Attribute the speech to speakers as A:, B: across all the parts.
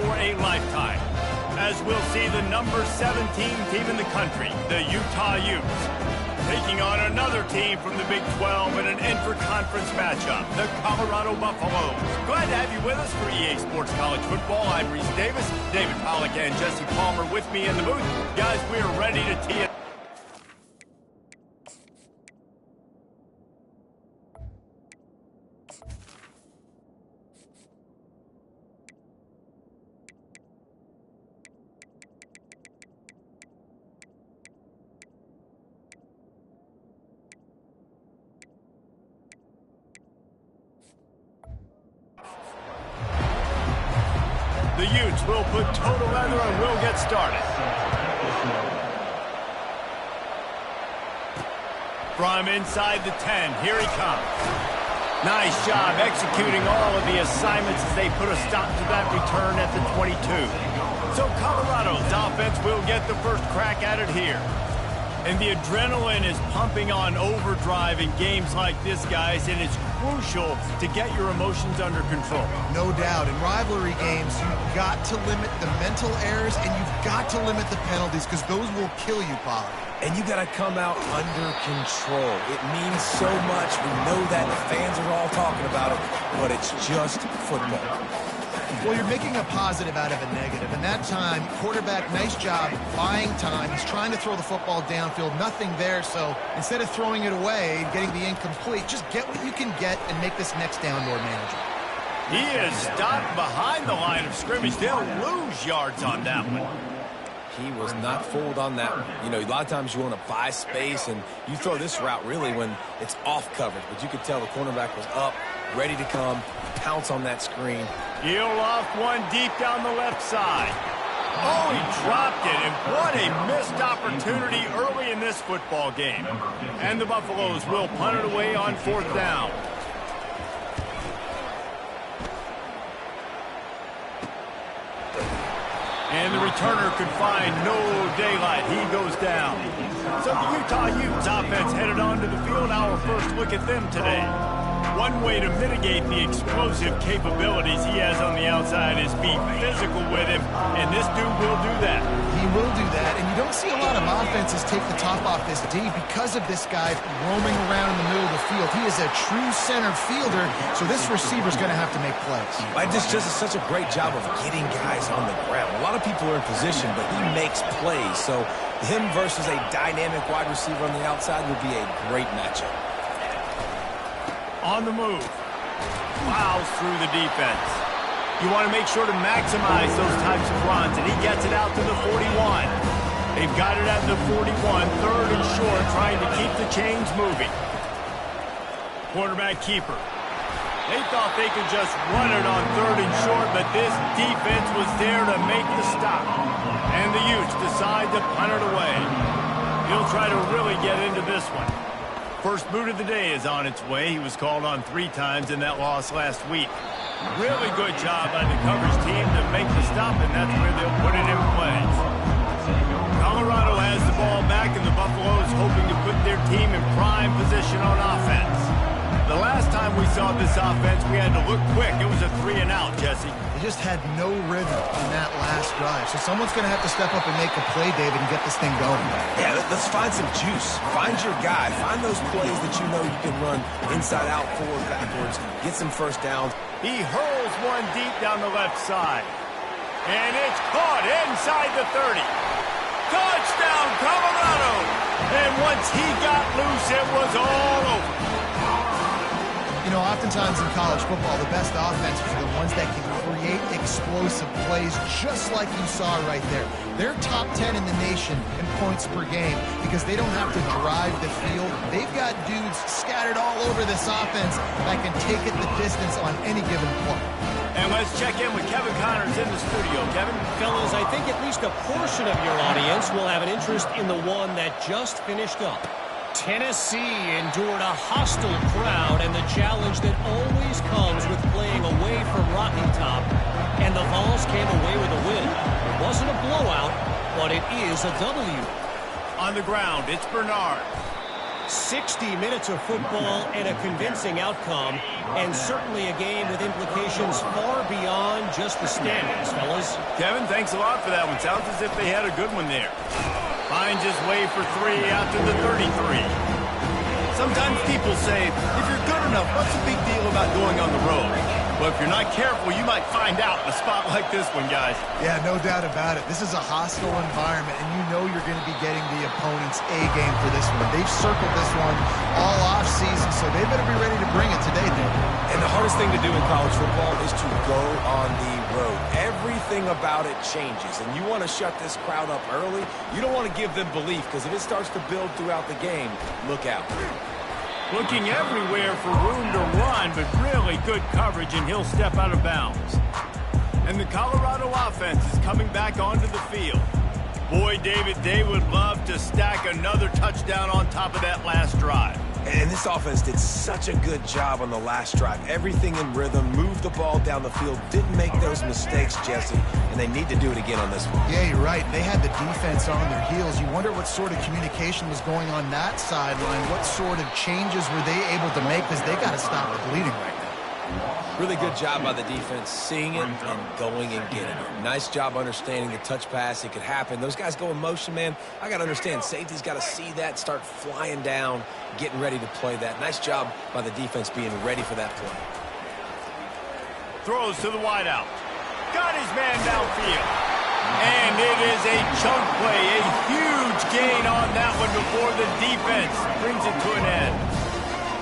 A: for a lifetime, as we'll see the number 17 team in the country, the Utah Utes, taking on another team from the Big 12 in an intra-conference matchup, the Colorado Buffaloes. Glad to have you with us for EA Sports College Football. I'm Reese Davis, David Pollack and Jesse Palmer with me in the booth. Guys, we are ready to tee it. The Utes will put total leather and we'll get started. From inside the 10, here he comes. Nice job executing all of the assignments as they put a stop to that return at the 22. So Colorado's offense will get the first crack at it here. And the adrenaline is pumping on overdrive in games like this, guys, and it's crucial to get your emotions under control.
B: No doubt. In rivalry games, you've got to limit the mental errors and you've got to limit the penalties because those will kill you, Pollard.
C: And you got to come out under control. It means so much. We know that. The fans are all talking about it, but it's just football.
B: Well, you're making a positive out of a negative. And that time, quarterback, nice job buying time. He's trying to throw the football downfield. Nothing there. So instead of throwing it away, getting the incomplete, just get what you can get and make this next down more manageable.
A: He is stopped behind the line of scrimmage. They'll lose yards on that one.
C: He was not fooled on that one. You know, a lot of times you want to buy space, and you throw this route really when it's off coverage. But you could tell the cornerback was up, ready to come, pounce on that screen.
A: He'll off one deep down the left side. Oh, he dropped it, and what a missed opportunity early in this football game. And the Buffaloes will punt it away on 4th down. And the returner could find no daylight. He goes down. So the Utah Utes offense headed onto the field. Our first look at them today. One way to mitigate the explosive capabilities he has on the outside is be physical with him, and this dude will do that.
B: He will do that, and you don't see a lot of offenses take the top off this D because of this guy roaming around in the middle of the field. He is a true center fielder, so this receiver's going to have to make plays.
C: This just is such a great job of getting guys on the ground. A lot of people are in position, but he makes plays, so him versus a dynamic wide receiver on the outside would be a great matchup.
A: On the move. Plows through the defense. You want to make sure to maximize those types of runs, and he gets it out to the 41. They've got it at the 41, 3rd and short, trying to keep the chains moving. Quarterback keeper. They thought they could just run it on 3rd and short, but this defense was there to make the stop. And the Utes decide to punt it away. He'll try to really get into this one. First boot of the day is on its way. He was called on 3 times in that loss last week. Really good job by the coverage team to make the stop, and that's where they'll put it in play. Colorado has the ball back, and the Buffaloes hoping to put their team in prime position on offense. The last time we saw this offense, we had to look quick. It was a 3-and-out, Jesse.
B: They just had no rhythm in that last drive. So someone's going to have to step up and make a play, David, and get this thing going.
C: Yeah, let's find some juice. Find your guy. Find those plays that you know you can run inside out, forward, backwards. Get some first downs.
A: He hurls one deep down the left side. And it's caught inside the 30. Touchdown, Colorado! And once he got loose, it was all over.
B: You know, oftentimes in college football, the best offenses are the ones that can create explosive plays just like you saw right there. They're top 10 in the nation in points per game because they don't have to drive the field. They've got dudes scattered all over this offense that can take it the distance on any given play.
A: And let's check in with Kevin Connors in the studio. Kevin?
D: Fellas, I think at least a portion of your audience will have an interest in the one that just finished up. Tennessee endured a hostile crowd and the challenge that always comes with playing away from Rocky Top, and the Vols came away with a win. It wasn't a blowout, but it is a W.
A: On the ground, it's Bernard.
D: 60 minutes of football and a convincing outcome, and certainly a game with implications far beyond just the standings, fellas.
A: Kevin, thanks a lot for that one. Sounds as if they had a good one there. Finds his way for 3 out to the 33. Sometimes people say, if you're good enough, what's the big deal about going on the road? Well, if you're not careful, you might find out in a spot like this one, guys.
B: Yeah, no doubt about it. This is a hostile environment, and you know you're going to be getting the opponent's A game for this one. They've circled this one all off-season, so they better be ready to bring it today, Dave.
C: And the hardest thing to do in college football is to go on the road. Everything about it changes, and you want to shut this crowd up early. You don't want to give them belief, because if it starts to build throughout the game, look out.
A: Looking everywhere for room to run, but really good coverage, and he'll step out of bounds. And the Colorado offense is coming back onto the field. Boy, David, they would love to stack another touchdown on top of that last drive.
C: And this offense did such a good job on the last drive. Everything in rhythm, moved the ball down the field, didn't make those mistakes, Jesse, and they need to do it again on this one.
B: Yeah, you're right. They had the defense on their heels. You wonder what sort of communication was going on that sideline. What sort of changes were they able to make, because they got to stop the bleeding right now.
C: Really good job by the defense, seeing it and going and getting it. Nice job understanding the touch pass. It could happen. Those guys go in motion, man. I got to understand, safety's got to see that, start flying down, getting ready to play that. Nice job by the defense being ready for that play.
A: Throws to the wideout. Got his man downfield. And it is a chunk play, a huge gain on that one before the defense brings it to an end.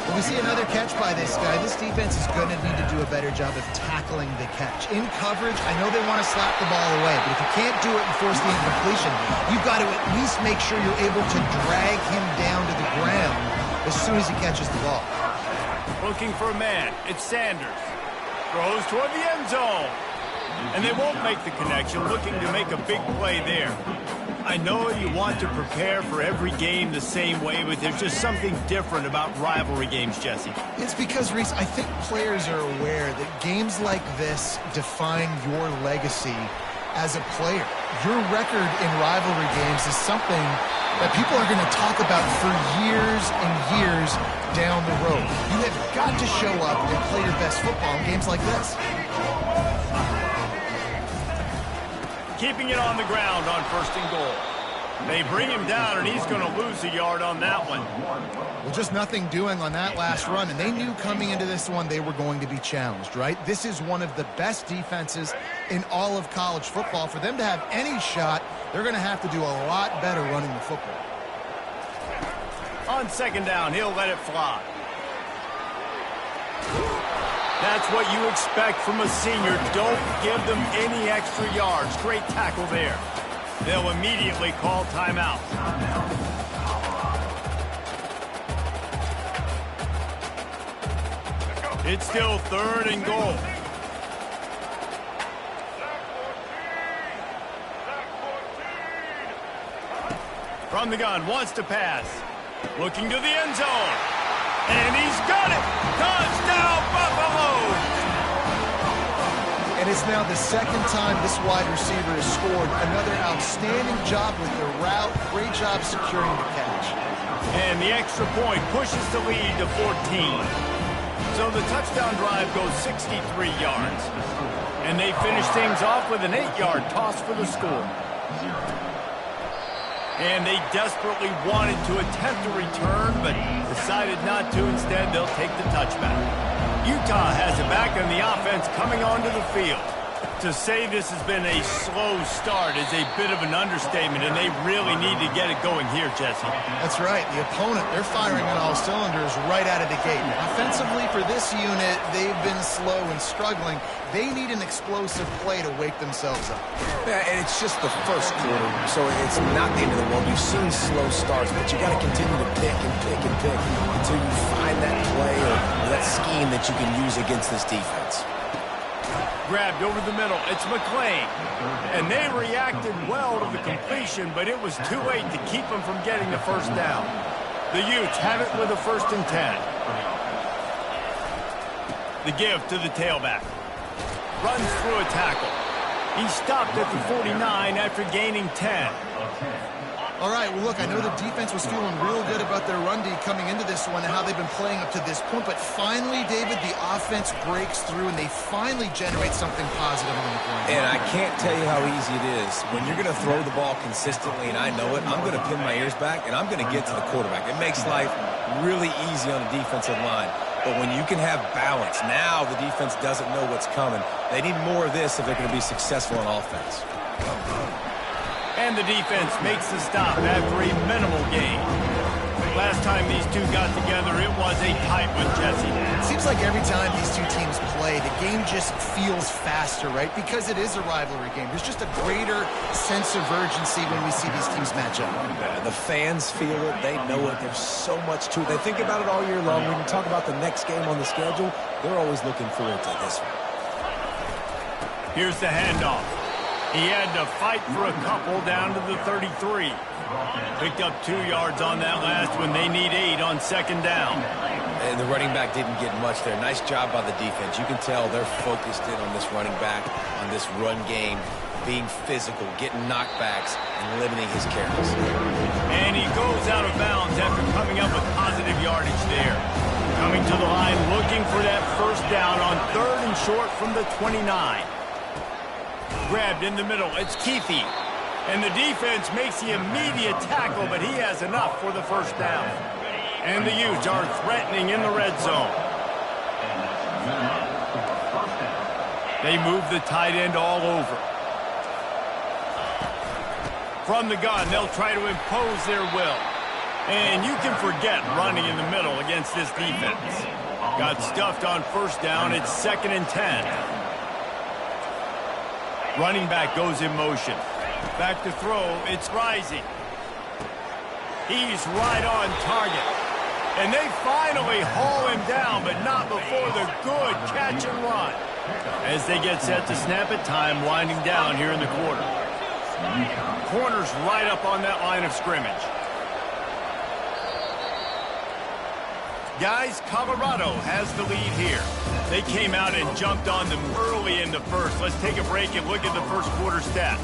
B: When we see another catch by this guy, this defense is going to need to do a better job of tackling the catch. In coverage, I know they want to slap the ball away, but if you can't do it and force the incompletion, you've got to at least make sure you're able to drag him down to the ground as soon as he catches the ball.
A: Looking for a man. It's Sanders. Throws toward the end zone. And they won't make the connection, looking to make a big play there. I know you want to prepare for every game the same way, but there's just something different about rivalry games, Jesse.
B: It's because, Reese, I think players are aware that games like this define your legacy as a player. Your record in rivalry games is something that people are going to talk about for years and years down the road. You have got to show up and play your best football in games like this.
A: Keeping it on the ground on 1st and goal. They bring him down, and he's going to lose a yard on that one.
B: Well, just nothing doing on that last run, and they knew coming into this one they were going to be challenged, right? This is one of the best defenses in all of college football. For them to have any shot, they're going to have to do a lot better running the football.
A: On 2nd down, he'll let it fly. That's what you expect from a senior. Don't give them any extra yards. Great tackle there. They'll immediately call timeout. It's still 3rd and goal. From the gun, wants to pass. Looking to the end zone. And he's got it! Touchdown, Buffalo!
B: And it's now the 2nd time this wide receiver has scored. Another outstanding job with the route. Great job securing the catch.
A: And the extra point pushes the lead to 14. So the touchdown drive goes 63 yards. And they finish things off with an 8-yard toss for the score. And they desperately wanted to attempt a return, but decided not to. Instead, they'll take the touchback. Utah has it back, and the offense coming onto the field. To say this has been a slow start is a bit of an understatement, and they really need to get it going here, Jesse.
B: That's right. The opponent, they're firing on all cylinders right out of the gate. Offensively, for this unit, they've been slow and struggling. They need an explosive play to wake themselves up.
C: Yeah, and it's just the first quarter, so it's not the end of the world. You've seen slow starts, but you got to continue to pick and pick and pick until you find that play or that scheme that you can use against this defense.
A: Grabbed over the middle. It's McClain. And they reacted well to the completion, but it was too late to keep them from getting the first down. The Utes have it with a 1st and 10. The give to the tailback. Runs through a tackle. He stopped at the 49 after gaining 10.
B: All right, well, look, I know the defense was feeling real good about their run D coming into this one and how they've been playing up to this point, but finally, David, the offense breaks through and they finally generate something positive on the ground.
C: And I can't tell you how easy it is. When you're going to throw the ball consistently, and I know it, I'm going to pin my ears back, and I'm going to get to the quarterback. It makes life really easy on the defensive line. But when you can have balance, now the defense doesn't know what's coming. They need more of this if they're going to be successful on offense.
A: And the defense makes the stop after a minimal gain. Last time these two got together, it was a tight one, Jesse.
B: It seems like every time these two teams play, the game just feels faster, right? Because it is a rivalry game. There's just a greater sense of urgency when we see these teams match up.
C: The fans feel it. They know it. There's so much to it. They think about it all year long. When you talk about the next game on the schedule, they're always looking forward to this one.
A: Here's the handoff. He had to fight for a couple down to the 33. Picked up 2 yards on that last one. They need 8 on second down.
C: And the running back didn't get much there. Nice job by the defense. You can tell they're focused in on this running back, on this run game, being physical, getting knockbacks, and limiting his carries.
A: And he goes out of bounds after coming up with positive yardage there. Coming to the line, looking for that first down on 3rd and short from the 29. Grabbed in the middle. It's Keithy. And the defense makes the immediate tackle, but he has enough for the first down. And the Utes are threatening in the red zone. They move the tight end all over. From the gun, they'll try to impose their will. And you can forget running in the middle against this defense. Got stuffed on first down. It's 2nd and 10. Running back goes in motion. Back to throw. It's Rising. He's right on target. And they finally haul him down, but not before the good catch and run. As they get set to snap it, time winding down here in the quarter. Corners right up on that line of scrimmage. Guys, Colorado has the lead here. They came out and jumped on them early in the first. Let's take a break and look at the first quarter stats.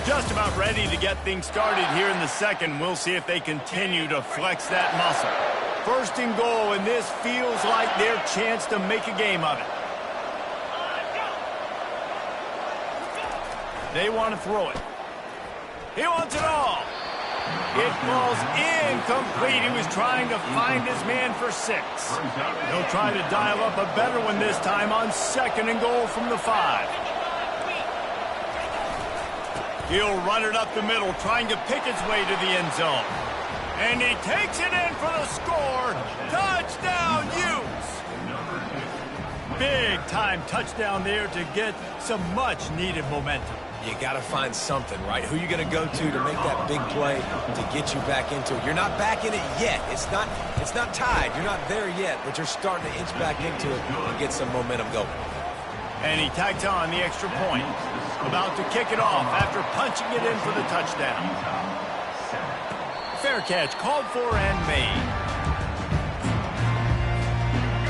A: Just about ready to get things started here in the second. We'll see if they continue to flex that muscle. 1st and goal, and this feels like their chance to make a game of it. They want to throw it. He wants it all. It falls incomplete. He was trying to find his man for 6. He'll try to dial up a better one this time on 2nd and goal from the 5. He'll run it up the middle, trying to pick its way to the end zone. And he takes it in for the score. Touchdown, Utes! Big-time touchdown there to get some much-needed momentum.
C: You got to find something, right? Who you going to go to make that big play to get you back into it? You're not back in it yet. It's not tied. You're not there yet, but you're starting to inch back into it and get some momentum going.
A: And he tacks on the extra point. About to kick it off after punching it in for the touchdown. Fair catch called for and made.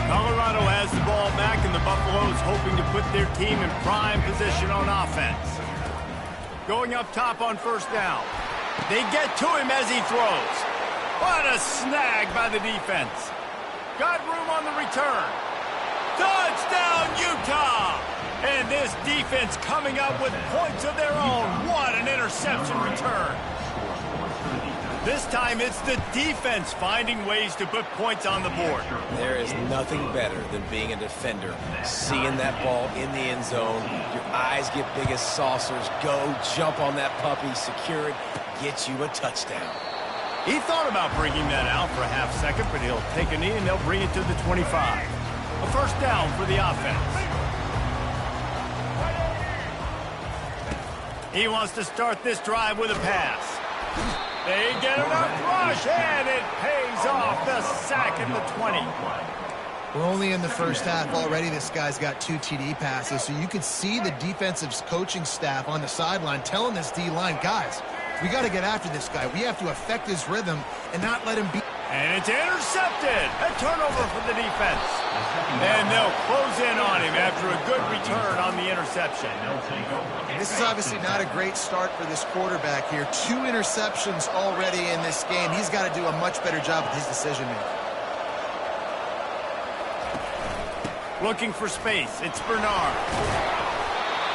A: Colorado has the ball back, and the Buffaloes hoping to put their team in prime position on offense. Going up top on first down. They get to him as he throws. What a snag by the defense. Got room on the return. Touchdown, Utah! And this defense coming up with points of their own. What an interception return. This time it's the defense finding ways to put points on the board.
C: There is nothing better than being a defender. Seeing that ball in the end zone, your eyes get big as saucers. Go, jump on that puppy, secure it, get you a touchdown.
A: He thought about bringing that out for a half second, but he'll take a knee and they'll bring it to the 25. A first down for the offense. He wants to start this drive with a pass. They get enough rush, and it pays off the sack at the 20.
B: We're only in the first half already. This guy's got 2 TD passes, so you could see the defensive coaching staff on the sideline telling this D-line, guys, we got to get after this guy. We have to affect his rhythm and not let him be.
A: And it's intercepted. A turnover for the defense. And they'll close in on him after a good return on the interception.
B: This is obviously not a great start for this quarterback here. 2 interceptions already in this game. He's got to do a much better job with his decision-making.
A: Looking for space. It's Bernard.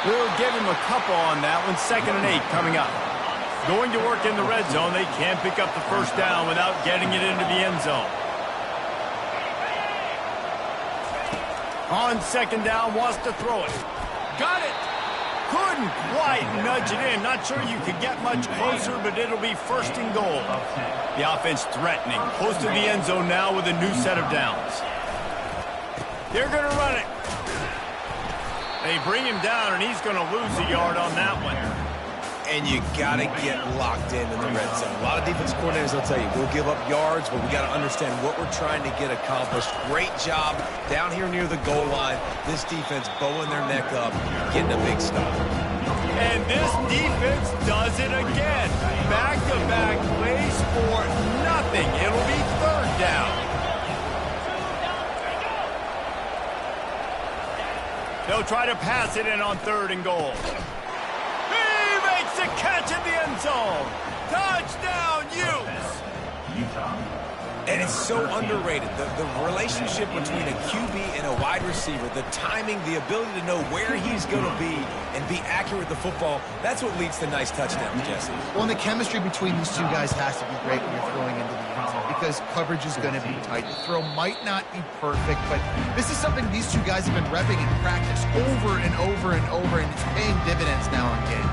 A: We'll give him a couple on that one. 2nd and 8 coming up. Going to work in the red zone. They can't pick up the first down without getting it into the end zone. On 2nd down, wants to throw it. Got it. Couldn't quite nudge it in. Not sure you could get much closer, but it'll be 1st and goal. The offense threatening. Close to the end zone now with a new set of downs. They're going to run it. They bring him down, and he's going to lose a yard on that one.
C: And you got to get locked in the red zone. A lot of defensive coordinators will tell you, we'll give up yards, but we got to understand what we're trying to get accomplished. Great job down here near the goal line. This defense bowing their neck up, getting a big stop.
A: And this defense does it again. Back-to-back plays for nothing. It'll be 3rd down. They'll try to pass it in on 3rd and goal. A catch in the end zone. Touchdown, Utes.
C: And it's so underrated. The relationship between a QB and a wide receiver, the timing, the ability to know where he's going to be and be accurate with the football, that's what leads to nice touchdowns, Jesse.
B: Well, and the chemistry between these 2 guys has to be great when you're throwing into the end zone because coverage is going to be tight. The throw might not be perfect, but this is something these 2 guys have been repping in practice over and over and over, and it's paying dividends now in game.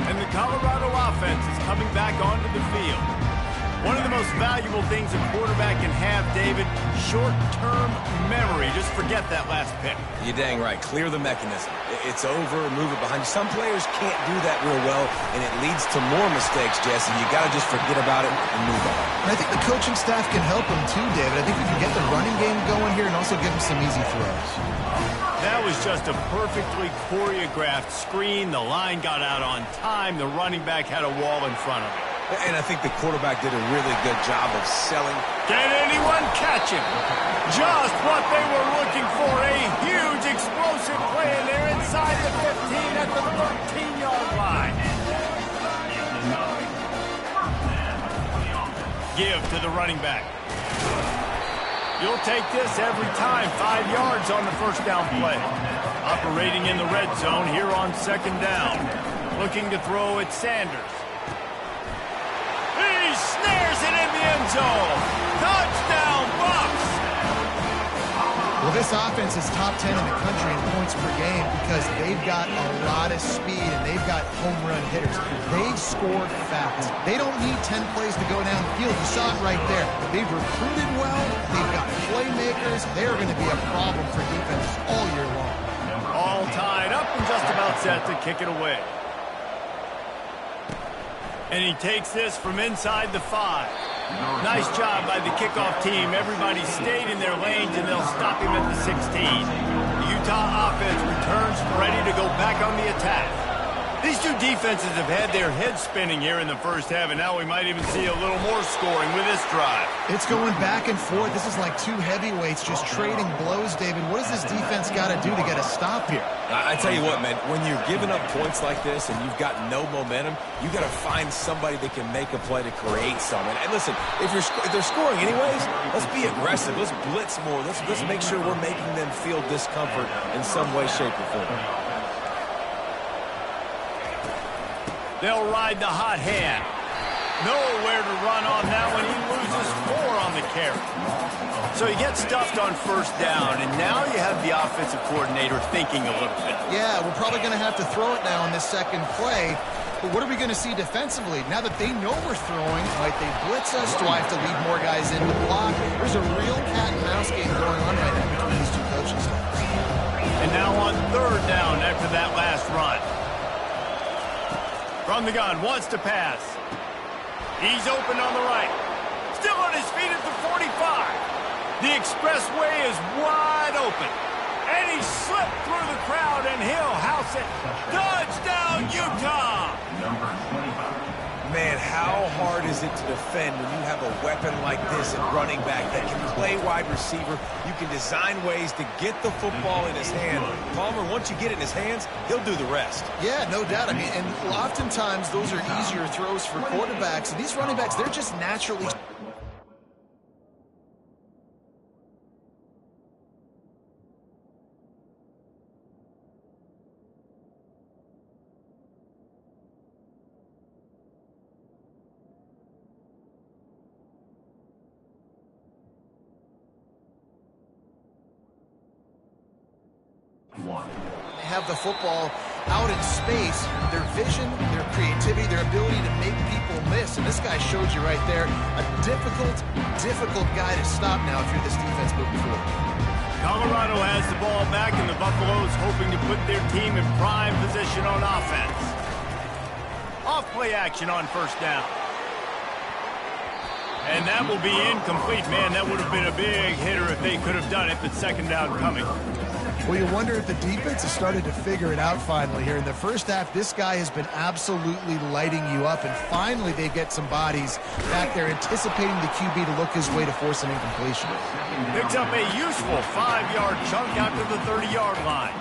A: And the Colorado offense is coming back onto the field. One of the most valuable things a quarterback can have, David, short-term memory. Just forget that last pick.
C: You're dang right. Clear the mechanism. It's over, move it behind you. Some players can't do that real well, and it leads to more mistakes, Jesse. You got to just forget about it and move on.
B: And I think the coaching staff can help him too, David. I think we can get the running game going here and also give him some easy throws.
A: That was just a perfectly choreographed screen. The line got out on time. The running back had a wall in front of him.
C: And I think the quarterback did a really good job of selling.
A: Can anyone catch him? Just what they were looking for. A huge explosive play, and they're inside the 15 at the 13-yard line. Give to the running back. You'll take this every time. 5 yards on the first down play. Operating in the red zone here on 2nd down. Looking to throw at Sanders. He snares it in the end zone. Touchdown, Bucs.
B: Well, this offense is top 10 in the country in points per game because they've got a lot of speed and they've got home run hitters. They scored fast. They don't need 10 plays to go down the field. You saw it right there. They've recruited well. They've got playmakers. They're going to be a problem for defenses all year long.
A: All tied up and just about set to kick it away. And he takes this from inside the 5. Nice job by the kickoff team. Everybody stayed in their lanes, and they'll stop him at the 16. The Utah offense returns ready to go back on the attack. These 2 defenses have had their heads spinning here in the first half, and now we might even see a little more scoring with this drive.
B: It's going back and forth. This is like 2 heavyweights just trading blows, David. What does this defense got to do to get a stop here?
C: I tell you what, man, when you're giving up points like this and you've got no momentum, you got to find somebody that can make a play to create something. And listen, if they're scoring anyways, let's be aggressive. Let's blitz more. Let's make sure we're making them feel discomfort in some way, shape, or form.
A: They'll ride the hot hand. Nowhere to run on that one. He loses 4 on the carry. So he gets stuffed on first down, and now you have the offensive coordinator thinking a little bit.
B: Yeah, we're probably going to have to throw it now on this second play. But what are we going to see defensively? Now that they know we're throwing, might they blitz us? Do I have to lead more guys in to block? There's a real cat and mouse game going on right now between these 2 coaching staffs.
A: And now on 3rd down after that last run. From the gun, wants to pass. He's open on the right. Still on his feet at the 45. The expressway is wide open. And he slipped through the crowd, and he'll house it. Touchdown, Utah!
C: Man, how hard is it to defend when you have a weapon like this at running back that can play wide receiver? You can design ways to get the football in his hand. Palmer, once you get it in his hands, he'll do the rest.
B: Yeah, no doubt. I mean, and oftentimes those are easier throws for quarterbacks. And these running backs, they're just naturally... have the football out in space, their vision, their creativity, their ability to make people miss. And this guy showed you right there, a difficult guy to stop now if you're this defense moving forward.
A: Colorado has the ball back, and the Buffaloes hoping to put their team in prime position on offense. Off-play action on first down. And that will be incomplete. Man, that would have been a big hitter if they could have done it, but second down coming.
B: Well, you wonder if the defense has started to figure it out finally here. In the first half, this guy has been absolutely lighting you up, and finally they get some bodies back there anticipating the QB to look his way to force an incompletion.
A: Picks up a useful 5-yard chunk out to the 30-yard line.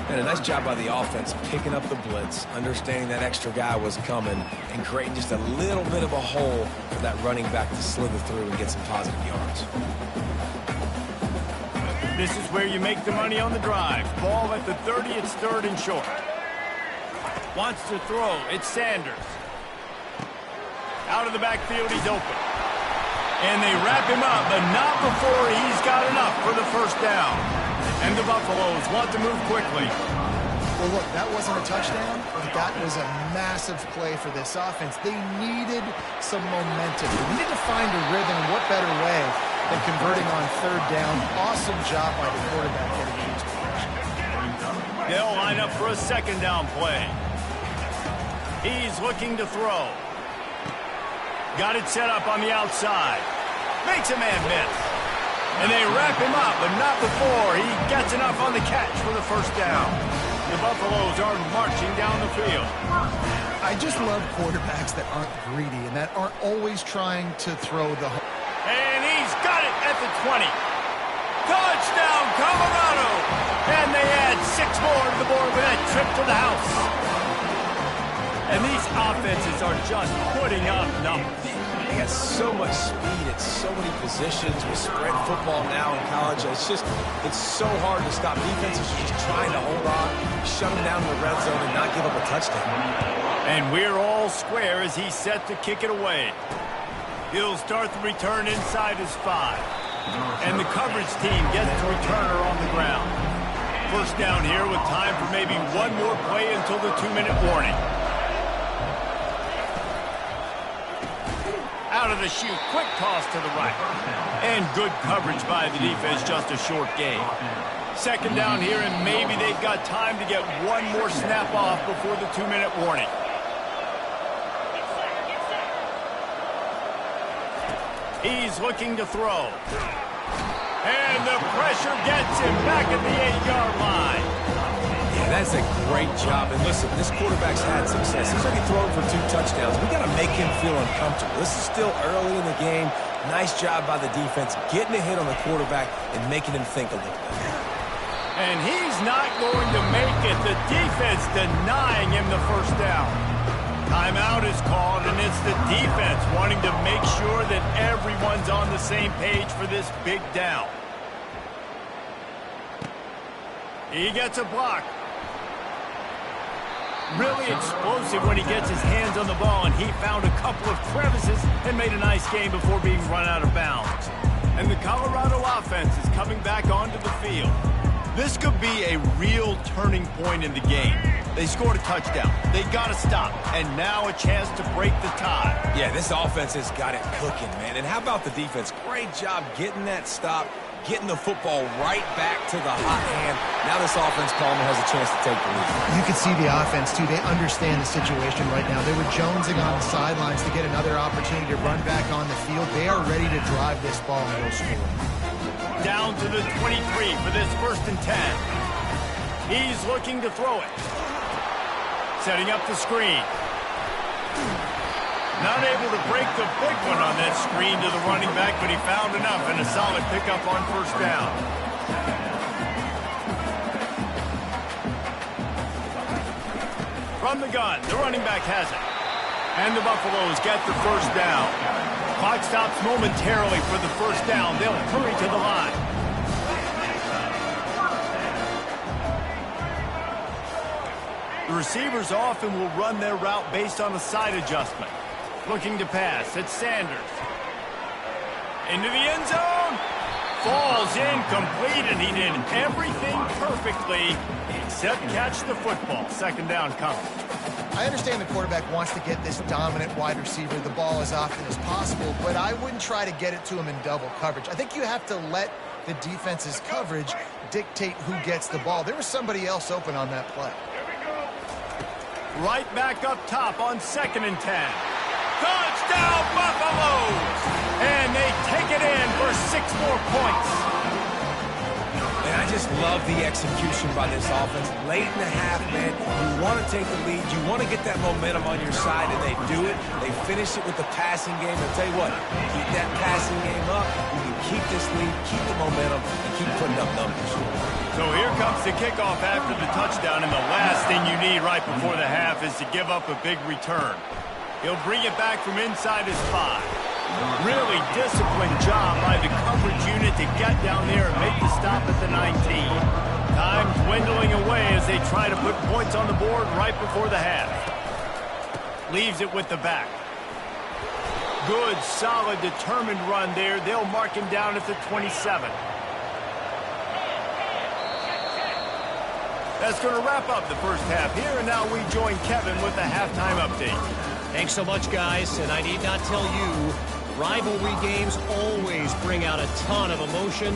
C: And a nice job by the offense picking up the blitz, understanding that extra guy was coming, and creating just a little bit of a hole for that running back to slither through and get some positive yards.
A: This is where you make the money on the drive. Ball at the 30, it's third and short. Wants to throw, it's Sanders. Out of the backfield, he's open. And they wrap him up, but not before he's got enough for the first down. And the Buffaloes want to move quickly.
B: Well, look, that wasn't a touchdown, but that was a massive play for this offense. They needed some momentum. They needed to find a rhythm, and what better way than converting on third down. Awesome job by the quarterback getting into position.
A: They'll line up for a second down play. He's looking to throw. Got it set up on the outside. Makes a man miss. And they wrap him up, but not before he gets enough on the catch for the first down. The Buffaloes are marching down the field.
B: I just love quarterbacks that aren't greedy and that aren't always trying to throw the...
A: And he's got it at the 20. Touchdown, Colorado! And they add 6 more to the board with that trip to the house. And these offenses are just putting up numbers.
C: They got so much speed at so many positions with spread football now in college. It's so hard to stop. Defenses are just trying to hold on, shut them down in the red zone, and not give up a touchdown.
A: And we're all square as he's set to kick it away. He'll start the return inside his 5. And the coverage team gets the returner on the ground. First down here with time for maybe one more play until the 2-minute warning. Out of the chute, quick toss to the right. And good coverage by the defense, just a short gain. Second down here, and maybe they've got time to get one more snap off before the 2-minute warning. He's looking to throw. And the pressure gets him back at the 8-yard line.
C: Yeah, that's a great job. And listen, this quarterback's had success. He's only thrown for 2 touchdowns. We got to make him feel uncomfortable. This is still early in the game. Nice job by the defense, getting a hit on the quarterback and making him think a little bit.
A: And he's not going to make it. The defense denying him the first down. Timeout is called, and it's the defense wanting to make sure that everyone's on the same page for this big down. He gets a block. Really explosive when he gets his hands on the ball, and he found a couple of crevices and made a nice game before being run out of bounds. And the Colorado offense is coming back onto the field. This could be a real turning point in the game. They scored a touchdown. They got to stop. And now a chance to break the tie.
C: Yeah, this offense has got it cooking, man. And how about the defense? Great job getting that stop, getting the football right back to the hot hand. Now this offense, Palmer, has a chance to take the lead.
B: You can see the offense, too. They understand the situation right now. They were jonesing on the sidelines to get another opportunity to run back on the field. They are ready to drive this ball and go score.
A: Down to the 23 for this 1st and 10. He's looking to throw it. Setting up the screen. Not able to break the big one on that screen to the running back, but he found enough and a solid pickup on first down. From the gun, the running back has it. And the Buffaloes get the first down. Clock stops momentarily for the first down. They'll hurry to the line. The receivers often will run their route based on a side adjustment. Looking to pass, it's Sanders. Into the end zone. Falls incomplete, and he did everything perfectly except catch the football. Second down coming.
B: I understand the quarterback wants to get this dominant wide receiver the ball as often as possible, but I wouldn't try to get it to him in double coverage. I think you have to let the defense's coverage dictate who gets the ball. There was somebody else open on that play.
A: Right back up top on 2nd and 10. Touchdown, Buffaloes! And they take it in for 6 more points.
C: Man, I just love the execution by this offense. Late in the half, man, you want to take the lead. You want to get that momentum on your side, and they do it. They finish it with the passing game. I'll tell you what, keep that passing game up. You can keep this lead, keep the momentum, and keep putting up numbers.
A: So here comes the kickoff after the touchdown, and the last thing you need right before the half is to give up a big return. He'll bring it back from inside his 5. Really disciplined job by the coverage unit to get down there and make the stop at the 19. Time dwindling away as they try to put points on the board right before the half. Leaves it with the back. Good, solid, determined run there. They'll mark him down at the 27. That's going to wrap up the first half here, and now we join Kevin with the halftime update.
D: Thanks so much, guys, and I need not tell you, rivalry games always bring out a ton of emotion,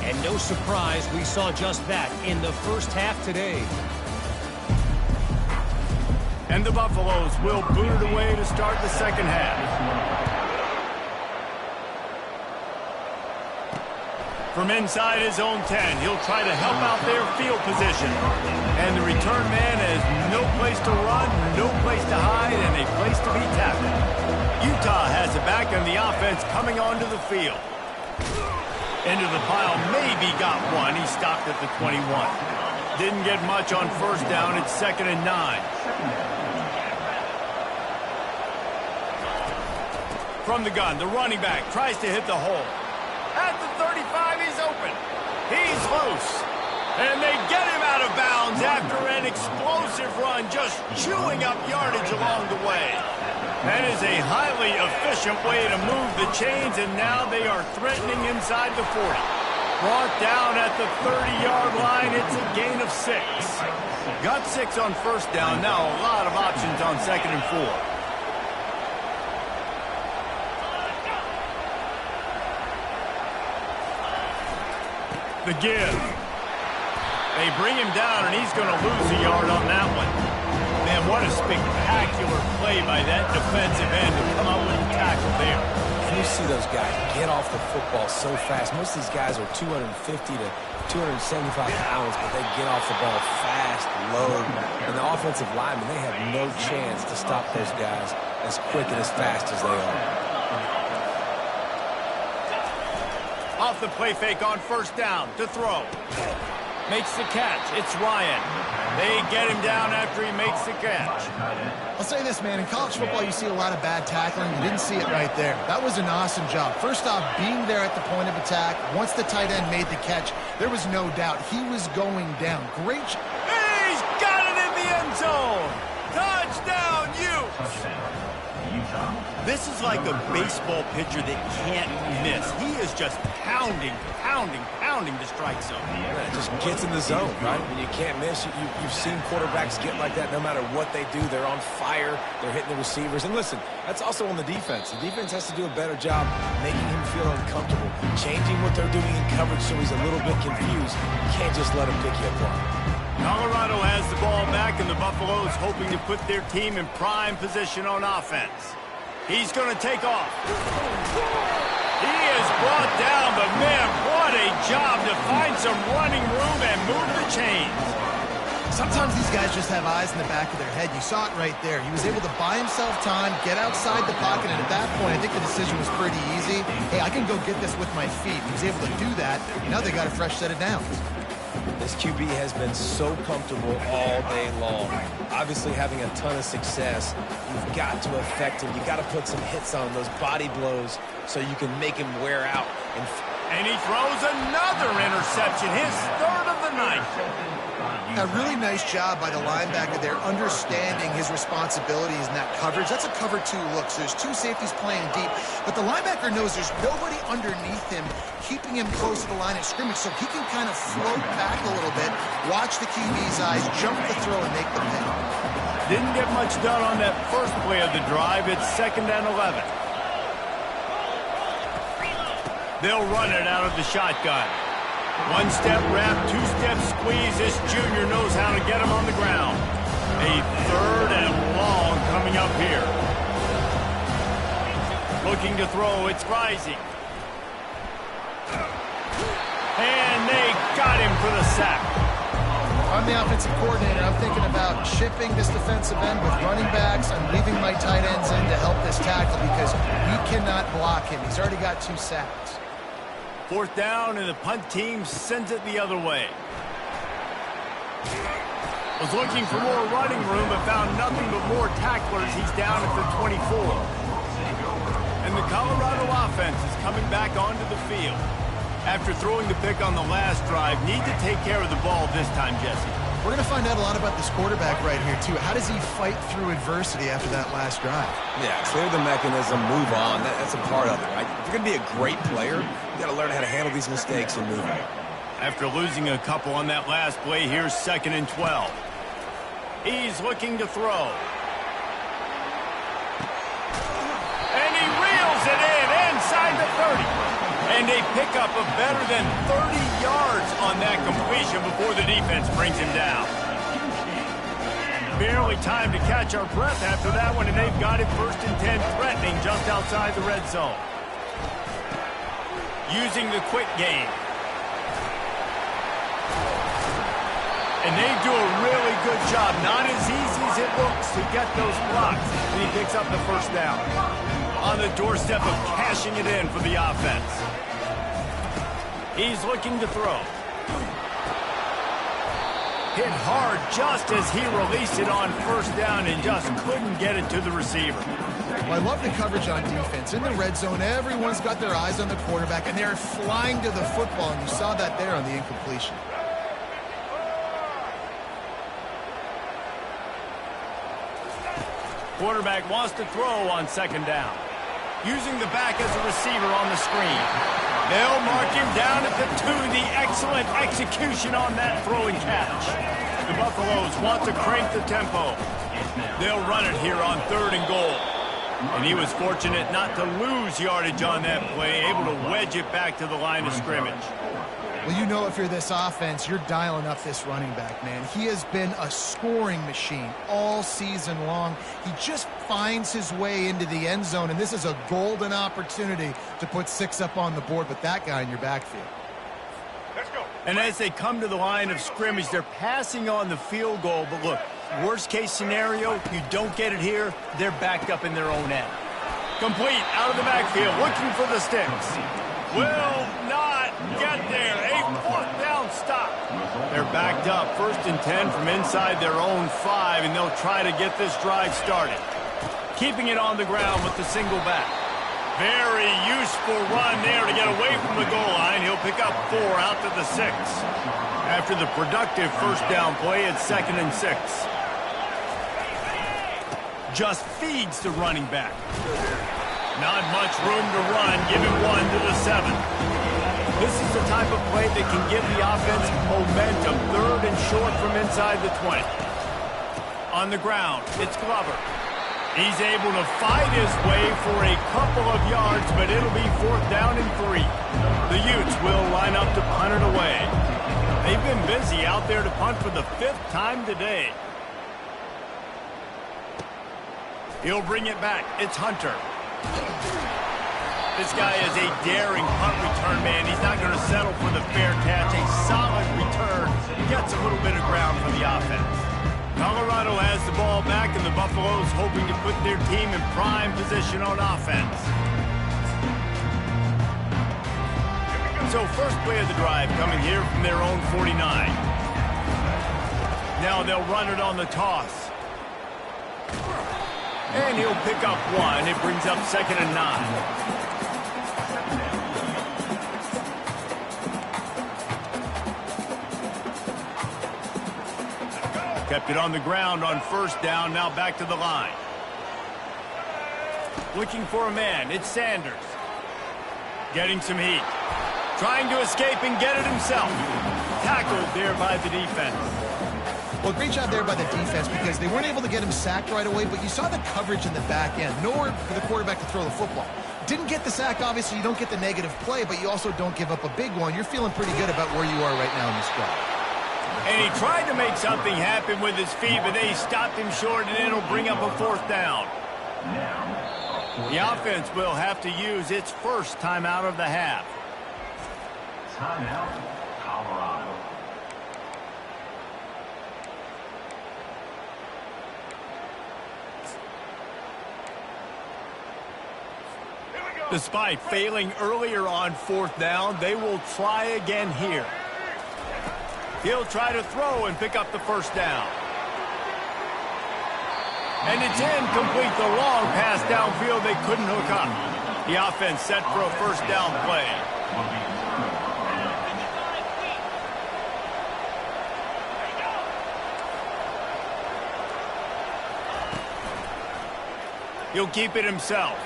D: and no surprise we saw just that in the first half today.
A: And the Buffaloes will boot it away to start the second half. From inside his own 10, he'll try to help out their field position. And the return man has no place to run, no place to hide, and a place to be tackled. Utah has it back, and the offense coming onto the field. Into the pile, maybe got one. He stopped at the 21. Didn't get much on first down. It's 2nd and 9. From the gun, the running back tries to hit the hole. At the 35, he's open. He's loose. And they get him out of bounds after an explosive run, just chewing up yardage along the way. That is a highly efficient way to move the chains, and now they are threatening inside the 40. Brought down at the 30-yard line, it's a gain of 6. Got 6 on first down, now a lot of options on 2nd and 4. The give. They bring him down, and he's going to lose a yard on that one. Man, what a spectacular play by that defensive end to come out with a tackle there.
C: And you see those guys get off the football so fast. Most of these guys are 250 to 275 pounds, but they get off the ball fast, low. And the offensive linemen, they have no chance to stop those guys as quick and as fast as they are.
A: Off the play fake on first down to throw. Makes the catch. It's Ryan. They get him down after he makes the catch.
B: I'll say this, man. In college football, you see a lot of bad tackling. You didn't see it right there. That was an awesome job. First off, being there at the point of attack. Once the tight end made the catch, there was no doubt he was going down. Great.
A: He's got it in the end zone. Touchdown, Utes. This is like a baseball pitcher that can't miss. He is just pounding the strike zone.
C: Yeah, it just gets in the zone, right? When you can't miss, you've seen quarterbacks get like that no matter what they do. They're on fire. They're hitting the receivers. And listen, that's also on the defense. The defense has to do a better job making him feel uncomfortable, changing what they're doing in coverage so he's a little bit confused. You can't just let him pick you apart.
A: Colorado has the ball back, and the Buffaloes hoping to put their team in prime position on offense. He's going to take off. He is brought down, but man, what a job to find some running room and move the chains.
B: Sometimes these guys just have eyes in the back of their head. You saw it right there. He was able to buy himself time, get outside the pocket, and at that point, I think the decision was pretty easy. Hey, I can go get this with my feet. He was able to do that. Now they got a fresh set of downs.
C: This QB has been so comfortable all day long. Obviously having a ton of success. You've got to affect him. You've got to put some hits on those body blows so you can make him wear out.
A: And he throws another interception, his third of the night.
B: A really nice job by the linebacker there, understanding his responsibilities in that coverage. That's a cover 2 look, so there's 2 safeties playing deep, but the linebacker knows there's nobody underneath him, keeping him close to the line of scrimmage, so he can kind of float back a little bit, watch the QB's eyes, jump the throw, and make the pick.
A: Didn't get much done on that first play of the drive. It's 2nd and 11. They'll run it out of the shotgun. 1-step wrap, 2-step squeeze. This junior knows how to get him on the ground. A 3rd and long coming up here. Looking to throw, it's rising. And they got him for the sack.
B: I'm the offensive coordinator. I'm thinking about chipping this defensive end with running backs. I'm leaving my tight ends in to help this tackle because we cannot block him. He's already got 2 sacks.
A: 4th down, and the punt team sends it the other way. Was looking for more running room, but found nothing but more tacklers. He's down at the 24. And the Colorado offense is coming back onto the field. After throwing the pick on the last drive, need to take care of the ball this time, Jesse.
B: We're going to find out a lot about this quarterback right here, too. How does he fight through adversity after that last drive?
C: Yeah, clear the mechanism, move on. That's a part of it, right? If you're going to be a great player, you got to learn how to handle these mistakes and move on.
A: After losing a couple on that last play, here's 2nd and 12. He's looking to throw. And he reels it in inside the 30. And they pick up a better than 30 yards on that completion before the defense brings him down. Barely time to catch our breath after that one, and they've got it 1st and 10, threatening just outside the red zone. Using the quick game. And they do a really good job. Not as easy as it looks to get those blocks. And he picks up the 1st down. On the doorstep of cashing it in for the offense. He's looking to throw. Hit hard just as he released it on 1st down and just couldn't get it to the receiver.
B: Well, I love the coverage on defense. In the red zone, everyone's got their eyes on the quarterback, and they're flying to the football, and you saw that there on the incompletion.
A: Quarterback wants to throw on 2nd down. Using the back as a receiver on the screen. They'll mark him down at the 2. The excellent execution on that throw and catch. The Buffaloes want to crank the tempo. They'll run it here on 3rd and goal. And he was fortunate not to lose yardage on that play, able to wedge it back to the line of scrimmage.
B: Well, you know if you're this offense, you're dialing up this running back, man. He has been a scoring machine all season long. He just finds his way into the end zone, and this is a golden opportunity to put 6 up on the board with that guy in your backfield.
A: Let's go. And as they come to the line of scrimmage, they're passing on the field goal. But look, worst case scenario, you don't get it here, they're backed up in their own end. Complete out of the backfield, looking for the sticks. Will not get there. A 4th down stop. They're backed up 1st and 10 from inside their own 5, and they'll try to get this drive started. Keeping it on the ground with the single back. Very useful run there to get away from the goal line. He'll pick up 4 out to the 6. After the productive 1st down play, it's 2nd and 6. Just feeds the running back. Not much room to run, give him 1 to the 7. This is the type of play that can give the offense momentum. 3rd and short from inside the 20. On the ground, it's Glover. He's able to fight his way for a couple of yards, but it'll be 4th down and 3. The Utes will line up to punt it away. They've been busy out there to punt for the 5th time today. He'll bring it back. It's Hunter. This guy is a daring punt return man. He's not going to settle for the fair catch. A solid return. Gets a little bit of ground for the offense. Colorado has the ball back, and the Buffaloes hoping to put their team in prime position on offense. So first play of the drive coming here from their own 49. Now they'll run it on the toss. And he'll pick up one. It brings up 2nd and 9. Kept it on the ground on 1st down. Now back to the line. Looking for a man. It's Sanders. Getting some heat. Trying to escape and get it himself. Tackled there by the defense.
B: Well, great job there by the defense because they weren't able to get him sacked right away, but you saw the coverage in the back end. Nowhere for the quarterback to throw the football. Didn't get the sack, obviously. You don't get the negative play, but you also don't give up a big one. You're feeling pretty good about where you are right now in this drive.
A: And he tried to make something happen with his feet, but they stopped him short, and it'll bring up a 4th down. The offense will have to use its first timeout of the half.
E: Timeout, Colorado.
A: Despite failing earlier on 4th down, they will try again here. He'll try to throw and pick up the 1st down. And it's incomplete. The long pass downfield they couldn't hook up. The offense set for a 1st down play. He'll keep it himself.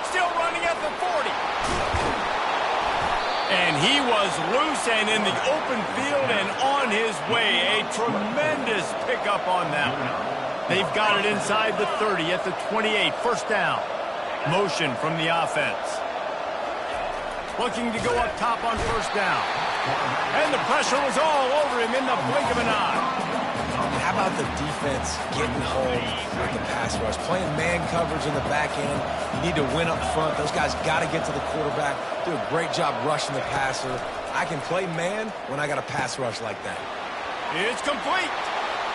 A: Still running at the 40. And he was loose and in the open field and on his way. A tremendous pickup on that one. They've got it inside the 30 at the 28. 1st down. Motion from the offense. Looking to go up top on 1st down. And the pressure was all over him in the blink of an eye.
C: How about the defense getting home with the pass rush? Playing man coverage in the back end. You need to win up front. Those guys got to get to the quarterback. Do a great job rushing the passer. I can play man when I got a pass rush like that.
A: It's complete.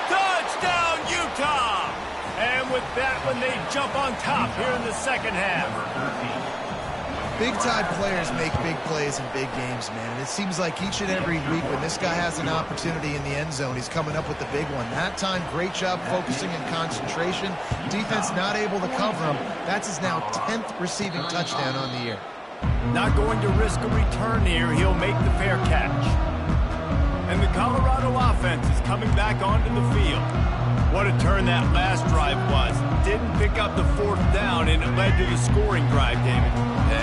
A: Touchdown, Utah! And with that one, they jump on top here in the 2nd half.
B: Big-time players make big plays in big games, man. And it seems like each and every week when this guy has an opportunity in the end zone, he's coming up with the big one. That time, great job focusing and concentration. Defense not able to cover him. That's his now 10th receiving touchdown on the year.
A: Not going to risk a return here. He'll make the fair catch. And the Colorado offense is coming back onto the field. What a turn that last drive was. Didn't pick up the 4th down, and it led to the scoring drive, David.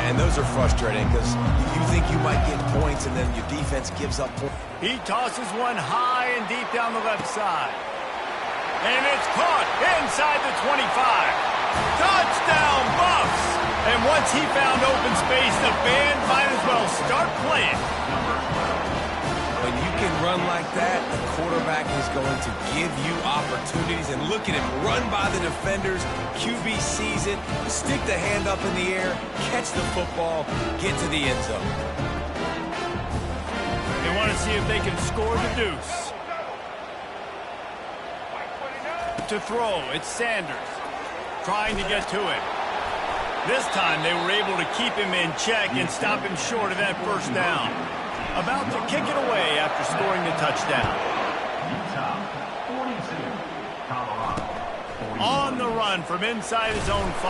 C: And those are frustrating because you think you might get points, and then your defense gives up points.
A: He tosses one high and deep down the left side. And it's caught inside the 25. Touchdown, Buffs! And once he found open space, the band might as well start playing.
C: When you can run like that, the quarterback is going to give you opportunities. And look at him run by the defenders. QB sees it, stick the hand up in the air, catch the football, get to the end zone.
A: They want to see if they can score the deuce. To throw, it's Sanders. Trying to get to it. This time they were able to keep him in check and stop him short of that 1st down. About to kick it away after scoring the touchdown. On the run from inside his own 5.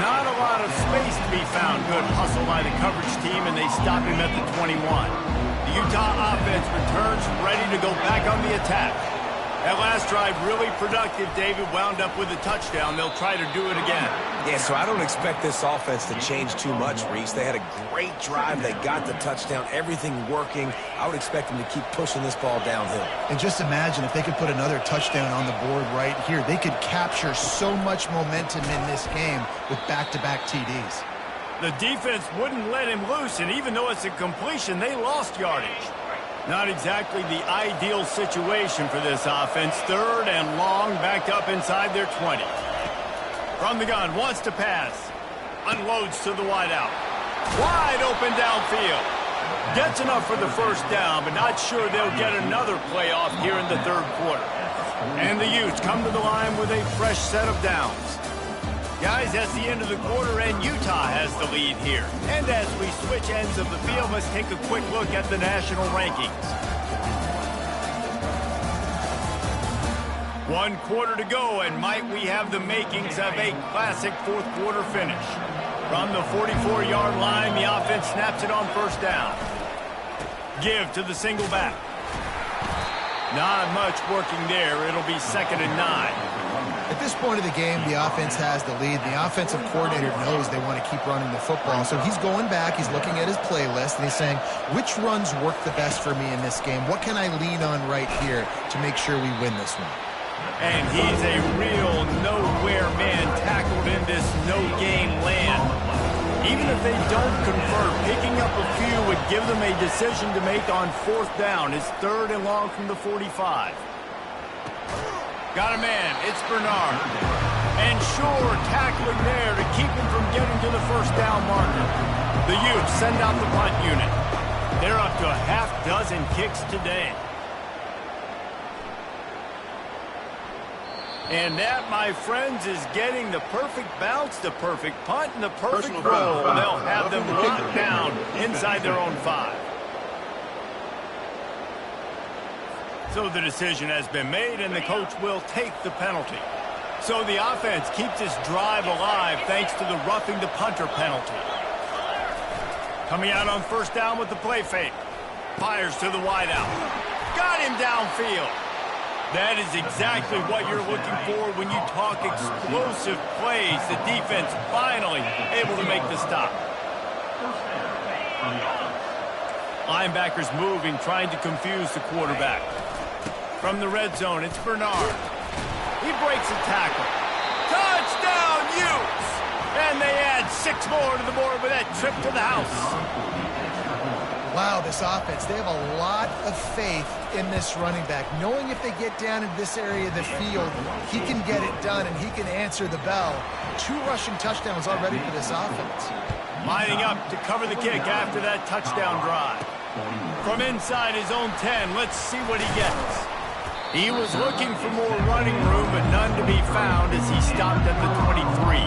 A: Not a lot of space to be found. Good hustle by the coverage team, and they stop him at the 21. The Utah offense returns ready to go back on the attack. That last drive really productive. David wound up with a touchdown. They'll try to do it again.
C: Yeah, so I don't expect this offense to change too much, Reese. They had a great drive. They got the touchdown. Everything working. I would expect them to keep pushing this ball downhill.
B: And just imagine if they could put another touchdown on the board right here. They could capture so much momentum in this game with back-to-back TDs.
A: The defense wouldn't let him loose, and even though it's a completion, they lost yardage. Not exactly the ideal situation for this offense. 3rd and long, backed up inside their 20. From the gun, wants to pass. Unloads to the wideout. Wide open downfield. Gets enough for the first down, but not sure they'll get another playoff here in the third quarter. And the Utes come to the line with a fresh set of downs. Guys, that's the end of the quarter, and Utah has the lead here. And as we switch ends of the field, let's take a quick look at the national rankings. 1 quarter to go, and might we have the makings of a classic fourth quarter finish. From the 44-yard line, the offense snaps it on first down. Give to the single back. Not much working there. It'll be 2nd and 9.
B: At this point of the game, the offense has the lead. The offensive coordinator knows they want to keep running the football. So he's going back, he's looking at his playlist, and he's saying, which runs work the best for me in this game? What can I lean on right here to make sure we win this one?
A: And he's a real nowhere man tackled in this no-game land. Even if they don't convert, picking up a few would give them a decision to make on 4th down. It's 3rd and long from the 45. Got a man. It's Bernard. And sure, tackling there to keep him from getting to the first down marker. The Utes send out the punt unit. They're up to a half dozen kicks today. And that, my friends, is getting the perfect bounce, the perfect punt, and the perfect roll. They'll have them locked down inside their own 5. So the decision has been made, and the coach will take the penalty. So the offense keeps this drive alive thanks to the roughing the punter penalty. Coming out on first down with the play fake. Fires to the wideout. Got him downfield. That is exactly what you're looking for when you talk explosive plays. The defense finally able to make the stop. Linebackers moving, trying to confuse the quarterback. From the red zone, it's Bernard. He breaks a tackle. Touchdown, Utes! And they add 6 more to the board with that trip to the house.
B: Wow, this offense, they have a lot of faith in this running back. Knowing if they get down in this area of the field, he can get it done and he can answer the bell. 2 rushing touchdowns already for this offense.
A: Lining up to cover the kick after that touchdown drive. From inside his own 10, let's see what he gets. He was looking for more running room, but none to be found as he stopped at the 23.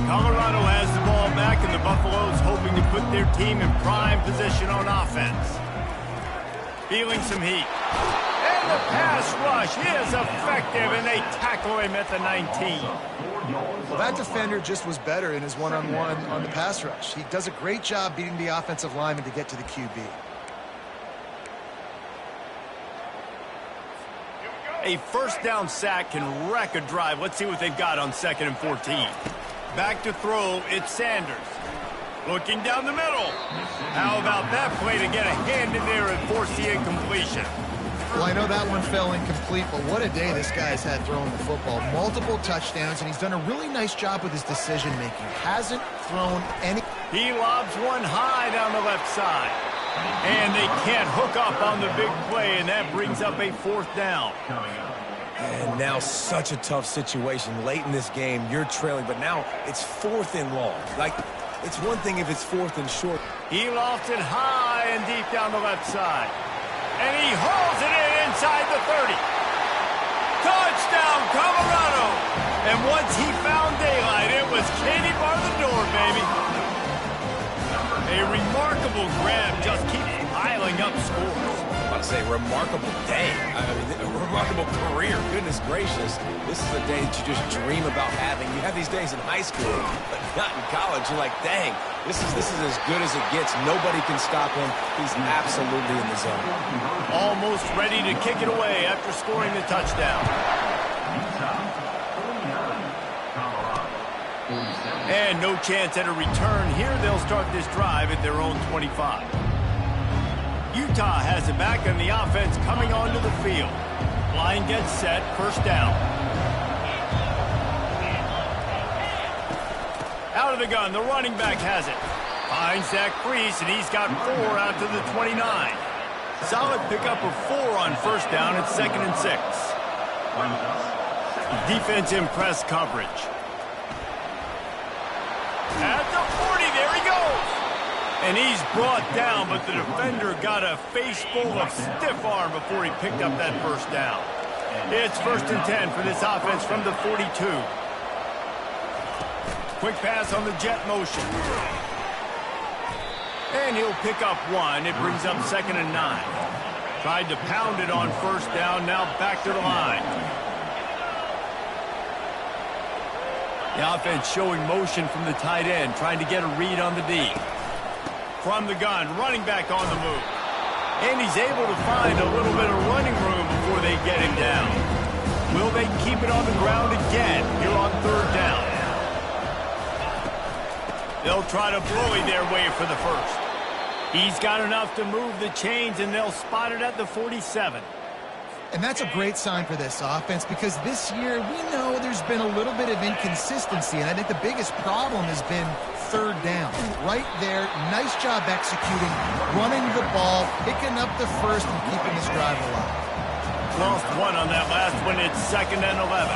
A: Colorado has the ball back, and the Buffaloes hoping to put their team in prime position on offense. Feeling some heat. And the pass rush is effective, and they tackle him at the 19.
B: Well, that defender just was better in his one-on-one on the pass rush. He does a great job beating the offensive lineman to get to the QB.
A: A first down sack can wreck a drive. Let's see what they've got on 2nd and 14. Back to throw, it's Sanders. Looking down the middle. How about that play to get a hand in there and force the incompletion?
B: Well, I know that one fell incomplete, but what a day this guy's had throwing the football. Multiple touchdowns, and he's done a really nice job with his decision-making. Hasn't thrown any...
A: He lobs one high down the left side. And they can't hook up on the big play, and that brings up a 4th down.
C: And now such a tough situation. Late in this game, you're trailing, but now it's 4th and long. Like, it's one thing if it's 4th and short.
A: He lofts it high and deep down the left side. And he hauls it in inside the 30. Touchdown, Colorado! And once he found daylight, it was Katie bar the door, baby. A remarkable grab just keeps piling up scores.
C: I say remarkable day. I mean, a remarkable career. Goodness gracious. This is a day that you just dream about having. You have these days in high school, but not in college. You're like, dang, this is as good as it gets. Nobody can stop him. He's absolutely in the zone.
A: Almost ready to kick it away after scoring the touchdown. And no chance at a return here. They'll start this drive at their own 25. Utah has it back, and the offense coming onto the field. Line gets set, first down. Out of the gun, the running back has it. Finds that crease, and he's got 4 out to the 29. Solid pickup of 4 on first down at 2nd and 6. Defense in press coverage. At the 40, there he goes. And he's brought down, but the defender got a face full of stiff arm before he picked up that first down. It's 1st and 10 for this offense from the 42. Quick pass on the jet motion. And he'll pick up 1. It brings up 2nd and 9. Tried to pound it on first down, now back to the line. The offense showing motion from the tight end, trying to get a read on the D. From the gun, running back on the move. And he's able to find a little bit of running room before they get him down. Will they keep it on the ground again here on 3rd down? They'll try to bully their way for the first. He's got enough to move the chains, and they'll spot it at the 47.
B: And that's a great sign for this offense, because this year we know there's been a little bit of inconsistency, and I think the biggest problem has been 3rd down. Right there, nice job executing, running the ball, picking up the first, and keeping this drive alive.
A: Lost 1 on that last one. It's 2nd and 11.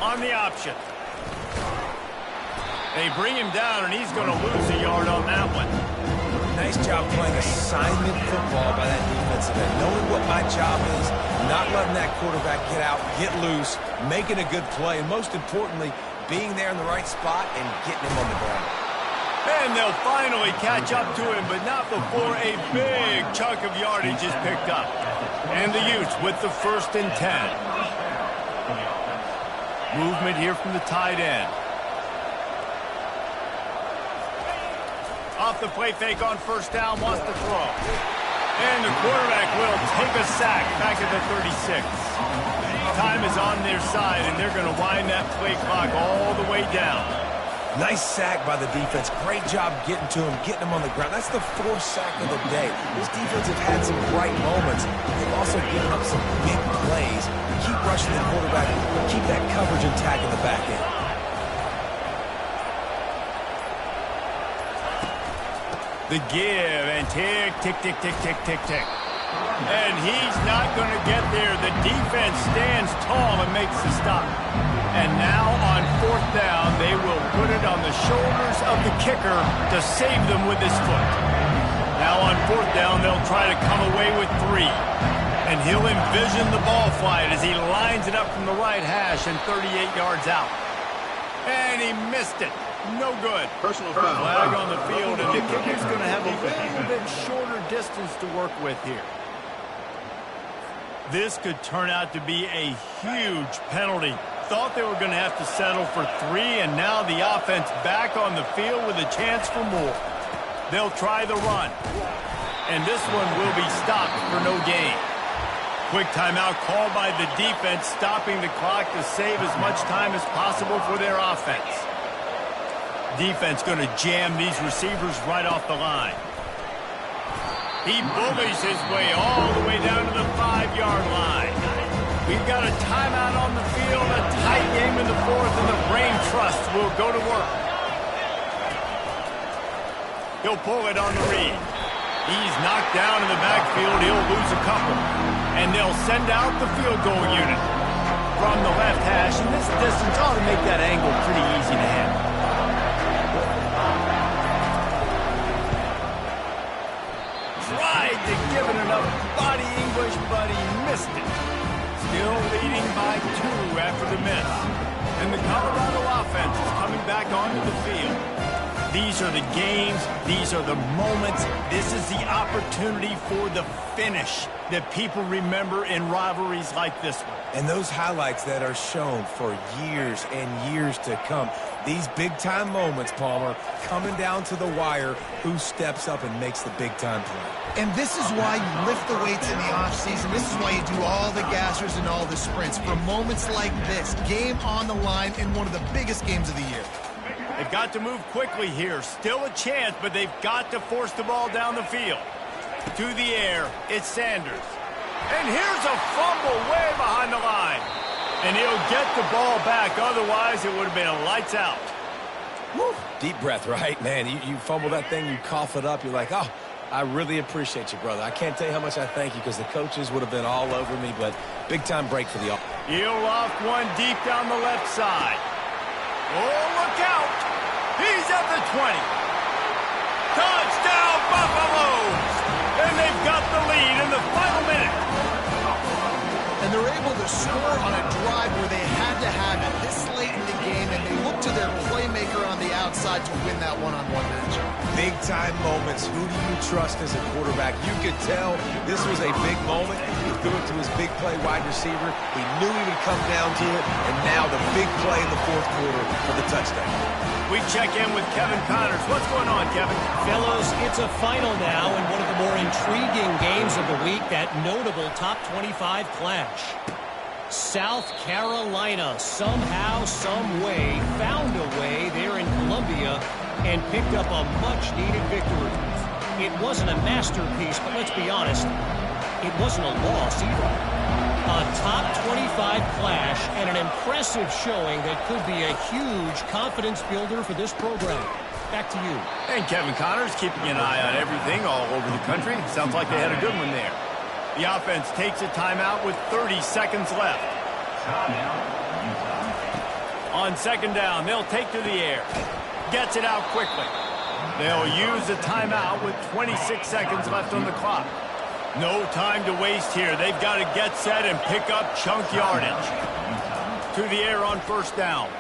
A: On the option. They bring him down, and he's going to lose a yard on that one.
C: Nice job playing assignment football by that defensive end. Knowing what my job is, not letting that quarterback get out, get loose, making a good play, and most importantly, being there in the right spot and getting him on the ground.
A: And they'll finally catch up to him, but not before a big chunk of yardage is picked up. And the Utes with the 1st and 10. Movement here from the tight end. Off the play fake on first down, wants to throw. And the quarterback will take a sack back at the 36. Time is on their side, and they're going to wind that play clock all the way down.
C: Nice sack by the defense. Great job getting to him, getting him on the ground. That's the 4th sack of the day. This defense have had some bright moments. They've also given up some big plays. Keep rushing the quarterback, keep that coverage intact in the back end.
A: The give, and tick, tick, tick, tick, tick, tick, tick. And he's not going to get there. The defense stands tall and makes the stop. And now on 4th down, they will put it on the shoulders of the kicker to save them with his foot. Now on 4th down, they'll try to come away with 3. And he'll envision the ball flight as he lines it up from the right hash and 38 yards out. And he missed it. No good. Personal foul. Flag on the field, and the kicker's going to have a little bit shorter distance to work with here. This could turn out to be a huge penalty. Thought they were going to have to settle for 3, and now the offense back on the field with a chance for more. They'll try the run. And this one will be stopped for no gain. Quick timeout called by the defense, stopping the clock to save as much time as possible for their offense. Defense going to jam these receivers right off the line. He bullies his way all the way down to the 5-yard line. We've got a timeout on the field, a tight game in the 4th, and the Brain Trust will go to work. He'll pull it on the read. He's knocked down in the backfield. He'll lose a couple. And they'll send out the field goal unit from the left hash. And this distance ought to make that angle pretty easy to handle. Tried to give it enough body English, but he missed it. Still leading by 2 after the miss. And the Colorado offense is coming back onto the field. These are the games. These are the moments. This is the opportunity for the finish that people remember in rivalries like this one.
C: And those highlights that are shown for years and years to come. These big-time moments, Palmer, coming down to the wire, who steps up and makes the big-time play.
B: And this is why you lift the weights in the offseason. This is why you do all the gassers and all the sprints. For moments like this, game on the line in one of the biggest games of the year.
A: They've got to move quickly here. Still a chance, but they've got to force the ball down the field. To the air, it's Sanders. And here's a fumble way behind the line. And he'll get the ball back. Otherwise, it would have been lights out.
C: Woo. Deep breath, right? Man, you fumble that thing, you cough it up, you're like, oh, I really appreciate you, brother. I can't tell you how much I thank you because the coaches would have been all over me, but big-time break for the offense.
A: He'll loft one deep down the left side. Oh, look out! He's at the 20. Touchdown, Buffaloes! And they've got the lead in the final minute.
B: And they're able to score on a drive where they had to have it this late in the game, and they look to their playmaker on the outside to win that one-on-one matchup.
C: Big-time moments. Who do you trust as a quarterback? You could tell this was a big moment. He threw it to his big play wide receiver. He knew he would come down to it, and now the big play in the fourth quarter for the touchdown.
A: We check in with Kevin Connors. What's going on, Kevin?
D: Fellows, it's a final now in one of the more intriguing games of the week, that notable top 25 clash. South Carolina somehow, some way, found a way there in Columbia and picked up a much-needed victory. It wasn't a masterpiece, but let's be honest, it wasn't a loss either. A top 25 clash and an impressive showing that could be a huge confidence builder for this program. Back to you.
A: And Kevin Connors keeping an eye on everything all over the country. Sounds like they had a good one there. The offense takes a timeout with 30 seconds left. On second down, they'll take to the air. Gets it out quickly. They'll use a timeout with 26 seconds left on the clock. No time to waste here. They've got to get set and pick up chunk yardage. To the air on first down.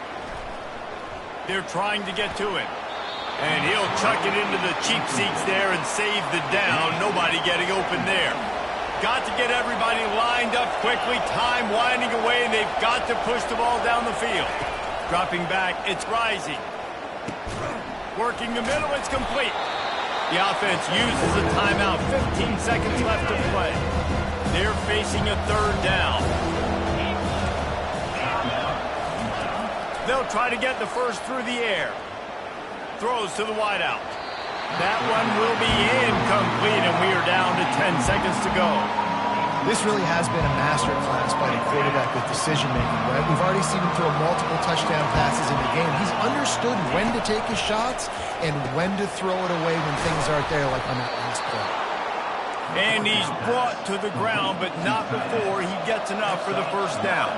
A: They're trying to get to it. And he'll chuck it into the cheap seats there and save the down. Nobody getting open there. Got to get everybody lined up quickly. Time winding away, and they've got to push the ball down the field. Dropping back, it's Rising. Working the middle, it's complete. The offense uses a timeout. 15 seconds left to play. They're facing a third down. They'll try to get the first through the air. Throws to the wideout. That one will be incomplete, and we are down to 10 seconds to go.
B: This really has been a masterclass by the quarterback with decision-making, right? We've already seen him throw multiple touchdown passes in the game. He's understood when to take his shots and when to throw it away when things aren't there, like on that last play.
A: And he's brought to the ground, but not before he gets enough for the first down.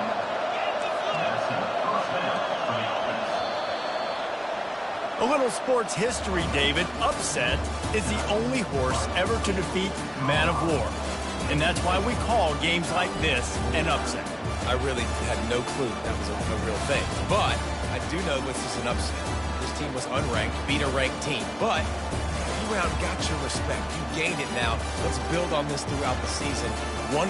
A: A little sports history, David. Upset is the only horse ever to defeat Man of War. And that's why we call games like this an upset.
C: I really had no clue that was a real thing. But I do know this is an upset. This team was unranked, beat a ranked team. But you got your respect. You gained it now. Let's build on this throughout the season. One